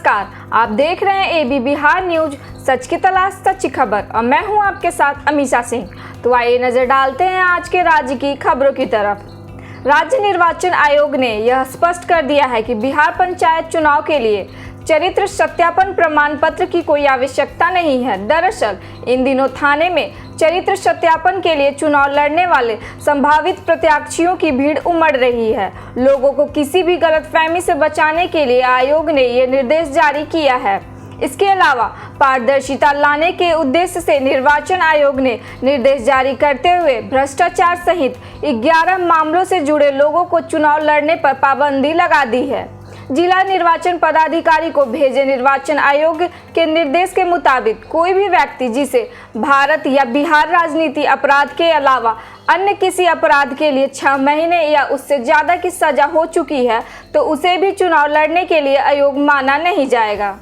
नमस्कार, आप देख रहे हैं एबी बिहार न्यूज, सच की तलाश सच्ची खबर और मैं हूं आपके साथ अमीषा सिंह। तो आइए नजर डालते हैं आज के राज्य की खबरों की तरफ। राज्य निर्वाचन आयोग ने यह स्पष्ट कर दिया है कि बिहार पंचायत चुनाव के लिए चरित्र सत्यापन प्रमाण पत्र की कोई आवश्यकता नहीं है। दरअसल इन दिनों थाने में चरित्र सत्यापन के लिए चुनाव लड़ने वाले संभावित प्रत्याशियों की भीड़ उमड़ रही है। लोगों को किसी भी गलतफहमी से बचाने के लिए आयोग ने ये निर्देश जारी किया है। इसके अलावा पारदर्शिता लाने के उद्देश्य से निर्वाचन आयोग ने निर्देश जारी करते हुए भ्रष्टाचार सहित 11 मामलों से जुड़े लोगों को चुनाव लड़ने पर पाबंदी लगा दी है। जिला निर्वाचन पदाधिकारी को भेजे निर्वाचन आयोग के निर्देश के मुताबिक कोई भी व्यक्ति जिसे भारत या बिहार राजनीति अपराध के अलावा अन्य किसी अपराध के लिए 6 महीने या उससे ज्यादा की सजा हो चुकी है तो उसे भी चुनाव लड़ने के लिए आयोग माना नहीं जाएगा।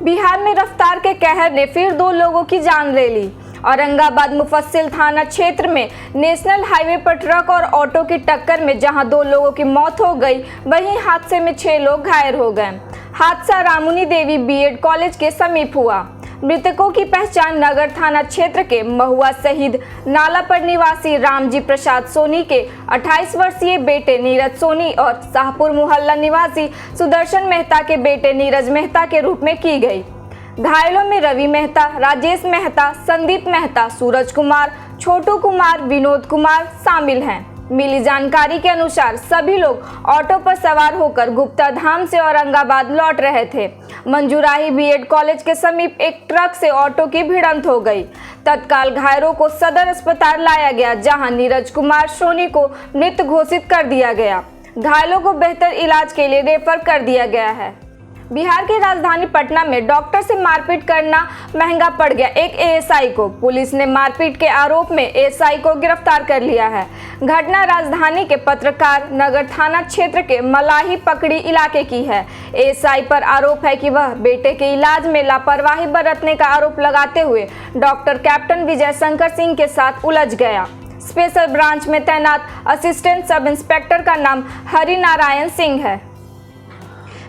बिहार में रफ्तार के कहर ने फिर 2 लोगों की जान ले ली। औरंगाबाद मुफस्सिल थाना क्षेत्र में नेशनल हाईवे पर ट्रक और ऑटो की टक्कर में जहां 2 लोगों की मौत हो गई, वहीं हादसे में 6 लोग घायल हो गए। हादसा रामुनी देवी बीएड कॉलेज के समीप हुआ। मृतकों की पहचान नगर थाना क्षेत्र के महुआ शहीद नाला पर निवासी रामजी प्रसाद सोनी के 28 वर्षीय बेटे नीरज सोनी और शाहपुर मोहल्ला निवासी सुदर्शन मेहता के बेटे नीरज मेहता के रूप में की गई। घायलों में रवि मेहता, राजेश मेहता, संदीप मेहता, सूरज कुमार, छोटू कुमार, विनोद कुमार शामिल हैं। मिली जानकारी के अनुसार सभी लोग ऑटो पर सवार होकर गुप्ता धाम से औरंगाबाद लौट रहे थे। मंजूराही बीएड कॉलेज के समीप एक ट्रक से ऑटो की भिड़ंत हो गई। तत्काल घायलों को सदर अस्पताल लाया गया, जहां नीरज कुमार सोनी को मृत घोषित कर दिया गया। घायलों को बेहतर इलाज के लिए रेफर कर दिया गया है। बिहार की राजधानी पटना में डॉक्टर से मारपीट करना महंगा पड़ गया। एक एएसआई को पुलिस ने मारपीट के आरोप में एएसआई को गिरफ्तार कर लिया है। घटना राजधानी के पत्रकार नगर थाना क्षेत्र के मलाही पकड़ी इलाके की है। एएसआई पर आरोप है कि वह बेटे के इलाज में लापरवाही बरतने का आरोप लगाते हुए डॉक्टर कैप्टन विजय शंकर सिंह के साथ उलझ गया। स्पेशल ब्रांच में तैनात असिस्टेंट सब इंस्पेक्टर का नाम हरिनारायण सिंह है।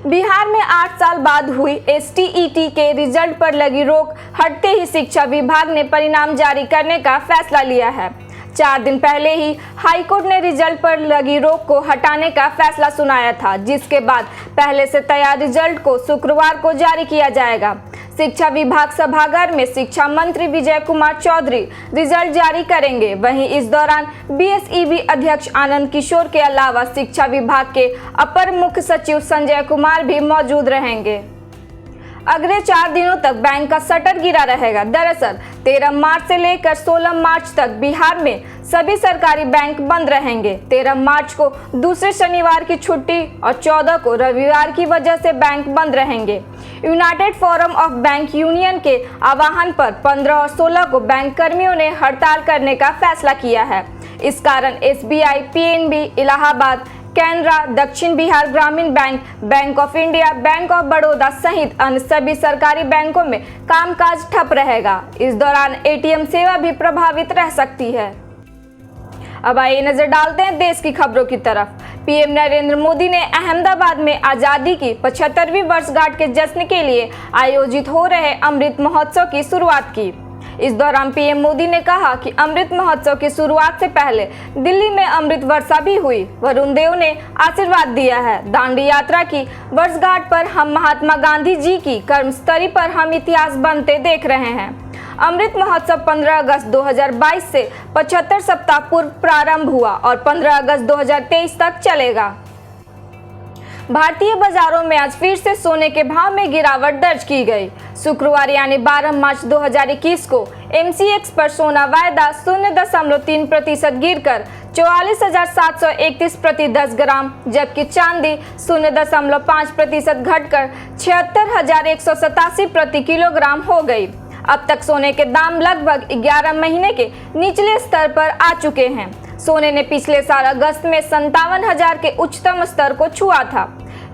बिहार में 8 साल बाद हुई एसटीईटी के रिजल्ट पर लगी रोक हटते ही शिक्षा विभाग ने परिणाम जारी करने का फैसला लिया है। 4 दिन पहले ही हाईकोर्ट ने रिजल्ट पर लगी रोक को हटाने का फैसला सुनाया था, जिसके बाद पहले से तैयार रिजल्ट को शुक्रवार को जारी किया जाएगा। शिक्षा विभाग सभागार में शिक्षा मंत्री विजय कुमार चौधरी रिजल्ट जारी करेंगे। वहीं इस दौरान बीएसईबी अध्यक्ष आनंद किशोर के अलावा शिक्षा विभाग के अपर मुख्य सचिव संजय कुमार भी मौजूद रहेंगे। अगले 4 दिनों तक बैंक का शटर गिरा रहेगा। दरअसल 13 मार्च से लेकर 16 मार्च तक बिहार में सभी सरकारी बैंक बंद रहेंगे। 13 मार्च को दूसरे शनिवार की छुट्टी और 14 को रविवार की वजह से बैंक बंद रहेंगे। United forum of bank union के आह्वान पर 15 और 16 को बैंक कर्मियों ने हड़ताल करने का फैसला किया है। इस कारण एसबीआई, पीएनबी, इलाहाबाद, कैनरा, दक्षिण बिहार ग्रामीण bank, bank of India, bank of Baroda सहित अन्य सभी सरकारी बैंकों में कामकाज ठप रहेगा। इस दौरान एटीएम सेवा भी प्रभावित रह सकती है। अब आइए नजर डालते हैं देश की खबरों की तरफ। पीएम नरेंद्र मोदी ने अहमदाबाद में आजादी की 75वीं वर्षगांठ के जश्न के लिए आयोजित हो रहे अमृत महोत्सव की शुरुआत की। इस दौरान पीएम मोदी ने कहा कि अमृत महोत्सव की शुरुआत से पहले दिल्ली में अमृत वर्षा भी हुई। वरुण देव ने आशीर्वाद दिया है। दांडी यात्रा की वर्षगांठ पर हम महात्मा गांधी जी की कर्मस्थली पर हम इतिहास बनते देख रहे हैं। अमृत महोत्सव 15 अगस्त 2022 से 75 सप्ताह पूर्व प्रारंभ हुआ और 15 अगस्त 2023 तक चलेगा। भारतीय बाजारों में आज फिर से सोने के भाव में गिरावट दर्ज की गई। शुक्रवार यानी 12 मार्च 2021 को एमसीएक्स पर सोना वायदा 0.3% गिरकर 44,731 प्रति 10 ग्राम, जबकि चांदी 0.5% घटकर 76,187 प्रति किलोग्राम हो गई। अब तक सोने के दाम लगभग 11 महीने के निचले स्तर पर आ चुके हैं। सोने ने पिछले साल अगस्त में 57,000 के उच्चतम स्तर को छुआ था।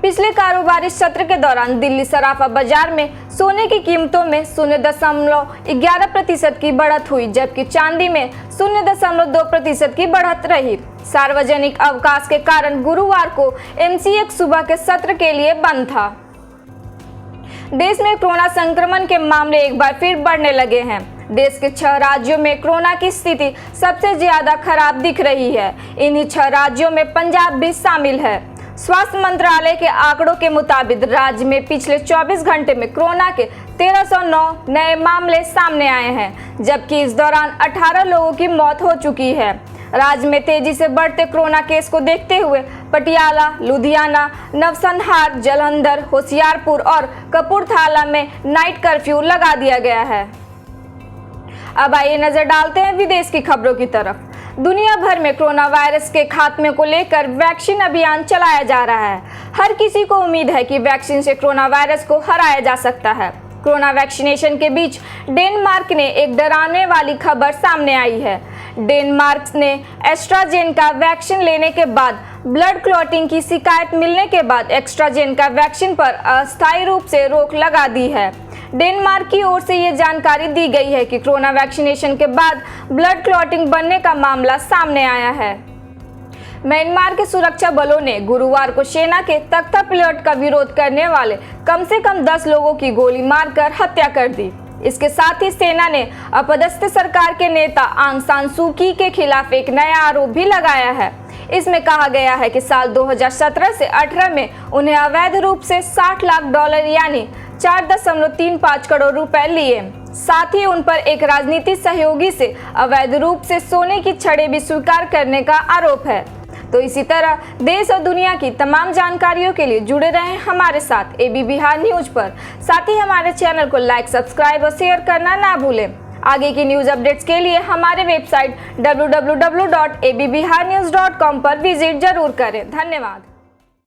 पिछले कारोबारी सत्र के दौरान दिल्ली सराफा बाजार में सोने की कीमतों में 0.11% की बढ़त हुई, जबकि चांदी में 0.2% की बढ़त रही। सार्वजनिक अवकाश के कारण गुरुवार को एमसीएक्स सुबह के सत्र के लिए बंद था। देश में कोरोना संक्रमण के मामले एक बार फिर बढ़ने लगे हैं। देश के 6 राज्यों में कोरोना की स्थिति सबसे ज्यादा खराब दिख रही है। इन्हीं 6 राज्यों में पंजाब भी शामिल है। स्वास्थ्य मंत्रालय के आंकड़ों के मुताबिक राज्य में पिछले 24 घंटे में कोरोना के 1309 नए मामले सामने आए हैं, जबकि इस दौरान 18 लोगों की मौत हो चुकी है। राज्य में तेजी से बढ़ते कोरोना केस को देखते हुए पटियाला, लुधियाना, नवसंहार, जालंधर, होशियारपुर और कपूरथला में नाइट कर्फ्यू लगा दिया गया है। अब आइए नजर डालते हैं विदेश की खबरों की तरफ। दुनिया भर में कोरोना वायरस के खात्मे को लेकर वैक्सीन अभियान चलाया जा रहा है। हर किसी को उम्मीद है कि वैक्सीन से कोरोना वायरस को हराया जा सकता है। कोरोना वैक्सीनेशन के बीच डेनमार्क ने एक डराने वाली खबर सामने आई है। डेनमार्क ने एस्ट्राजेनेका वैक्सीन लेने के बाद ब्लड क्लॉटिंग की शिकायत मिलने के बाद एस्ट्राजेनेका वैक्सीन पर अस्थायी रूप से रोक लगा दी है। डेनमार्क की ओर से ये जानकारी दी गई है कि कोरोना वैक्सीनेशन के बाद ब्लड क्लॉटिंग बनने का मामला सामने आया है। म्यांमार के सुरक्षा बलों ने गुरुवार को सेना के तख्तापलट का विरोध करने वाले कम से कम 10 लोगों की गोली मारकर हत्या कर दी। इसके साथ ही सेना ने अपदस्थ सरकार के नेता आंग सान सू की के खिलाफ एक नया आरोप भी लगाया है। इसमें कहा गया है कि साल 2017 से 18 में उन्हें अवैध रूप से $60 लाख यानी 4.35 करोड़ रुपए लिए। साथ ही उन पर एक राजनीतिक सहयोगी से अवैध रूप से सोने की छड़ें भी स्वीकार करने का आरोप है। तो इसी तरह देश और दुनिया की तमाम जानकारियों के लिए जुड़े रहें हमारे साथ एबी बिहार न्यूज पर। साथ ही हमारे चैनल को लाइक, सब्सक्राइब और शेयर करना ना भूलें। आगे की न्यूज अपडेट्स के लिए हमारे वेबसाइट www.abbiharnews.com पर विजिट जरूर करें। धन्यवाद।